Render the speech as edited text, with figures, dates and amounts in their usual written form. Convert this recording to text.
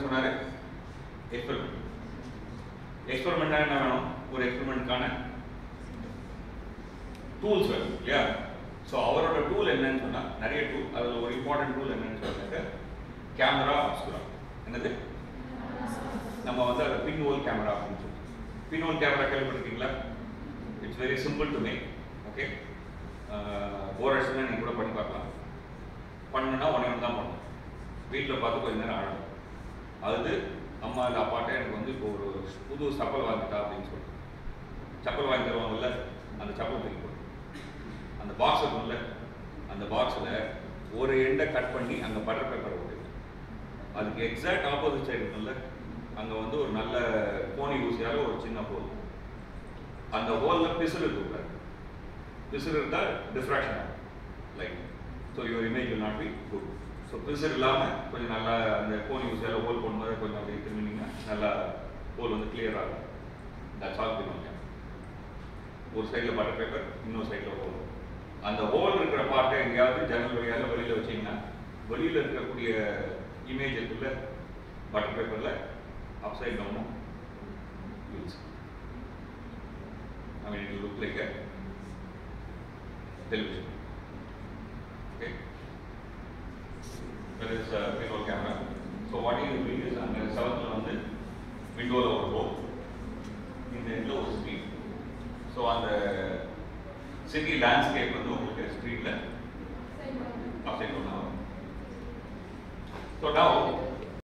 சொன்னாரு எக்ஸ்பெரிமெண்ட். எக்ஸ்பெரிமெண்ட்னா என்ன வேணும்? ஒரு எக்ஸ்பெரிமெண்ட்கான டூல்ஸ் வேணும் இல்லையா? ஸோ அவரோட டூல் என்னன்னு சொன்னா நிறைய டூல், அதில் ஒரு இம்பார்ட்டன்ட் டூல் என்னன்னு சொன்னாக்க கேமரா அப்ஸ்குரா. என்னது? நம்ம வந்து அதை பின் ஹோல் கேமரா அப்படின்னு சொல்லுவோம். பின் ஹோல் கேமரா கேள்விப்பட்டிருக்கீங்களா? It's very simple to make. Okay, bore அடிச்சுன்னா நீங்கள் கூட பண்ணி பார்க்கலாம். பண்ணணுன்னா ஒன்று தான் பண்ணணும். வீட்டில் பார்த்து கொஞ்சம் நேரம் ஆடணும். அது அம்மா இல்லை அப்பாட்ட எனக்கு வந்து இப்போ ஒரு புது சப்பல் வாங்கிட்டா அப்படின்னு சொல்லிட்டு சப்பல் வாங்கி தருவாங்கல்ல, அந்த சப்பல் தூக்கி போடும். அந்த பாக்ஸ் இருக்கும்ல, அந்த பாக்ஸில் ஒரு எண்டை கட் பண்ணி அங்கே பட்டர் பேப்பர் போட்டு அதுக்கு எக்ஸாக்ட் ஆப்போசிட் சைடு இருக்கும்ல, அங்கே வந்து ஒரு நல்ல கோணி ஊசியால் ஒரு சின்ன ஹோல். அந்த ஹோலில் பிசுறு இருக்கக்கூடாது. பிசுறு இருந்தால் டிஃப்ராக்ஷன் ஆகும் light. So your image will not be good. So பிசுறு இல்லாமல் கொஞ்சம் நல்லா அந்த கோணி ஊசியால் ஹோல் போடும்போது கொஞ்சம் அப்படி திரும்பினீங்கன்னா நல்லா ஹோல் வந்து கிளியர் ஆகும். That's all pin hole camera. ஒரு சைடில் பட்டர் பேப்பர், இன்னொரு சைடில் ஹோல். அந்த ஹோல் இருக்கிற பார்ட்டை எங்கேயாவது ஜன்னல் வழியாக வெளியில் வச்சிங்கன்னா வெளியில் இருக்கக்கூடிய இமேஜ் இருக்குல்ல பட்டர் பேப்பரில் அப்சைட் டவுனும் use. I mean, it will look like a television. Okay, that is a pinhole camera. So what you do is on the seventh on the window over both in the end of street. So on the city landscape வந்து உங்களுக்கு street ல upside down. So now